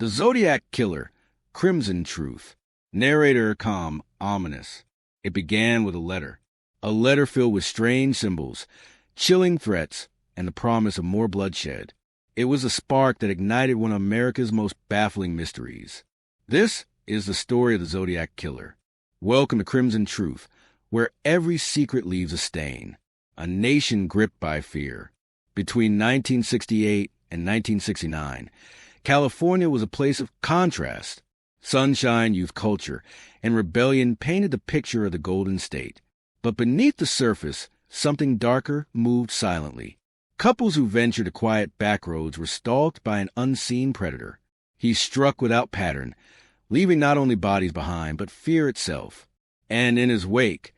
The Zodiac Killer, Crimson Truth. Narrator calm, ominous. It began with a letter filled with strange symbols, chilling threats, and the promise of more bloodshed. It was a spark that ignited one of America's most baffling mysteries. This is the story of the Zodiac Killer. Welcome to Crimson Truth, where every secret leaves a stain. A nation gripped by fear. Between 1968 and 1969, California was a place of contrast. Sunshine, youth culture, and rebellion painted the picture of the Golden State. But beneath the surface, something darker moved silently. Couples who ventured to quiet back roads were stalked by an unseen predator. He struck without pattern, leaving not only bodies behind, but fear itself. And in his wake,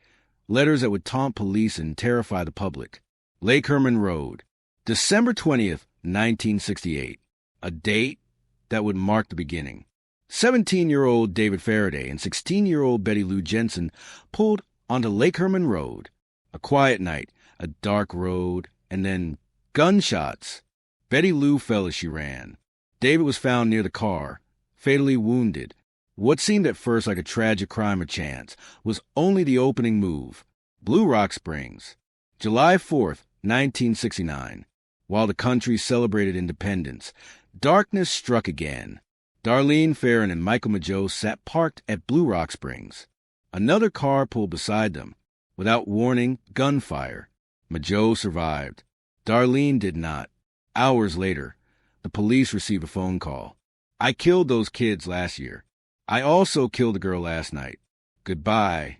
letters that would taunt police and terrify the public. Lake Herman Road, December 20th, 1968. A date that would mark the beginning. 17-year-old David Faraday and 16-year-old Betty Lou Jensen pulled onto Lake Herman Road. A quiet night, a dark road, and then gunshots. Betty Lou fell as she ran. David was found near the car, fatally wounded. What seemed at first like a tragic crime of chance was only the opening move. Blue Rock Springs, July 4th, 1969. While the country celebrated independence, darkness struck again. Darlene Farron and Michael Mageau sat parked at Blue Rock Springs. Another car pulled beside them. Without warning, gunfire. Mageau survived. Darlene did not. Hours later, the police received a phone call. "I killed those kids last year. I also killed a girl last night. Goodbye."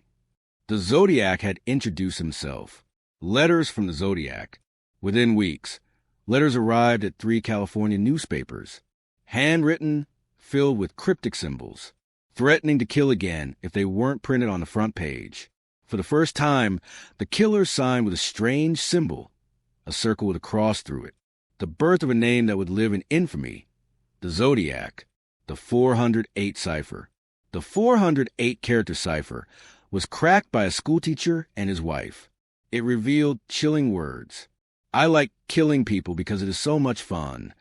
The Zodiac had introduced himself. Letters from the Zodiac. Within weeks, letters arrived at 3 California newspapers. Handwritten, filled with cryptic symbols, threatening to kill again if they weren't printed on the front page. For the first time, the killer signed with a strange symbol, a circle with a cross through it. The birth of a name that would live in infamy. The Zodiac, the 408 cipher. The 408-character cipher was cracked by a schoolteacher and his wife. It revealed chilling words. "I like killing people because it is so much fun."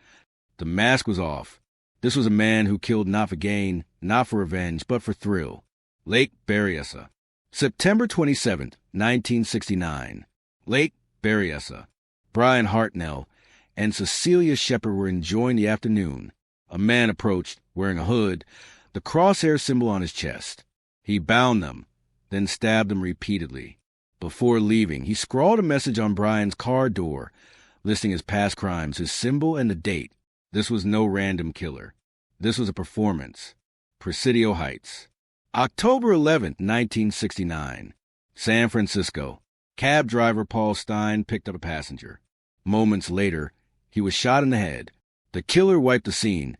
The mask was off. This was a man who killed not for gain, not for revenge, but for thrill. Lake Berryessa. September 27th, 1969. Lake Berryessa. Brian Hartnell and Cecilia Shepard were enjoying the afternoon. A man approached, wearing a hood, the crosshair symbol on his chest. He bound them, then stabbed them repeatedly. Before leaving, he scrawled a message on Brian's car door, listing his past crimes, his symbol, and the date. This was no random killer. This was a performance. Presidio Heights. October 11th, 1969. San Francisco. Cab driver Paul Stein picked up a passenger. Moments later, he was shot in the head. The killer wiped the scene,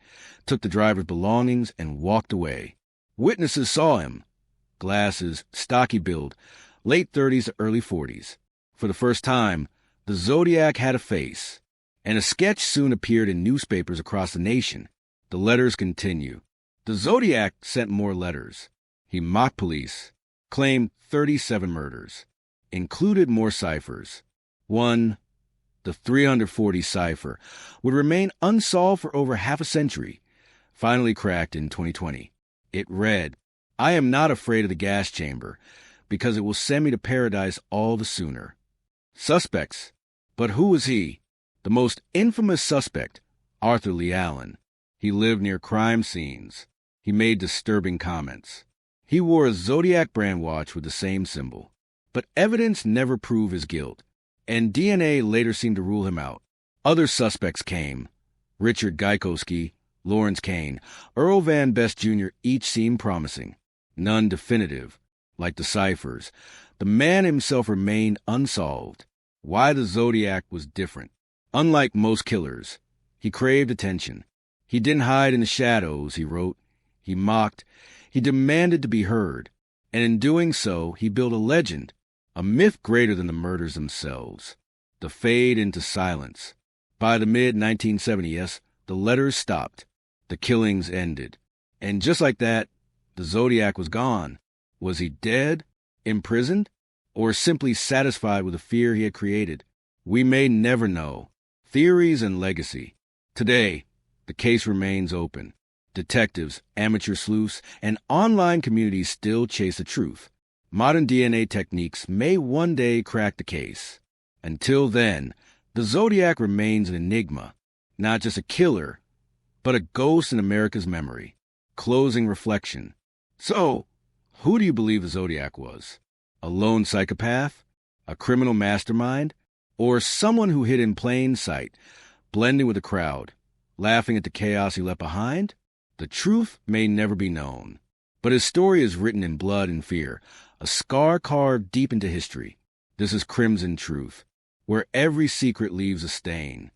took the driver's belongings, and walked away. Witnesses saw him. Glasses, stocky build, late 30s to early 40s. For the first time, the Zodiac had a face. And a sketch soon appeared in newspapers across the nation. The letters continue. The Zodiac sent more letters. He mocked police, claimed 37 murders, included more ciphers. One, the 340 cipher, would remain unsolved for over half a century, finally cracked in 2020. It read, "I am not afraid of the gas chamber, because it will send me to paradise all the sooner." Suspects. But who was he? The most infamous suspect, Arthur Lee Allen. He lived near crime scenes. He made disturbing comments. He wore a Zodiac brand watch with the same symbol. But evidence never proved his guilt, and DNA later seemed to rule him out. Other suspects came. Richard Gaikowski, Lawrence Kane, Earl Van Best Jr. each seemed promising. None definitive. Like the ciphers, the man himself remained unsolved. Why the Zodiac was different. Unlike most killers, he craved attention. He didn't hide in the shadows, he wrote. He mocked. He demanded to be heard. And in doing so, he built a legend, a myth greater than the murders themselves. The fade into silence. By the mid-1970s, the letters stopped. The killings ended. And just like that, the Zodiac was gone. Was he dead? Imprisoned? Or simply satisfied with the fear he had created? We may never know. Theories and legacy. Today, the case remains open. Detectives, amateur sleuths, and online communities still chase the truth. Modern DNA techniques may one day crack the case. Until then, the Zodiac remains an enigma, not just a killer, but a ghost in America's memory. Closing reflection. So, who do you believe the Zodiac was? A lone psychopath? A criminal mastermind? Or someone who hid in plain sight, blending with the crowd, laughing at the chaos he left behind? The truth may never be known, but his story is written in blood and fear, a scar carved deep into history. This is Crimson Truth, where every secret leaves a stain.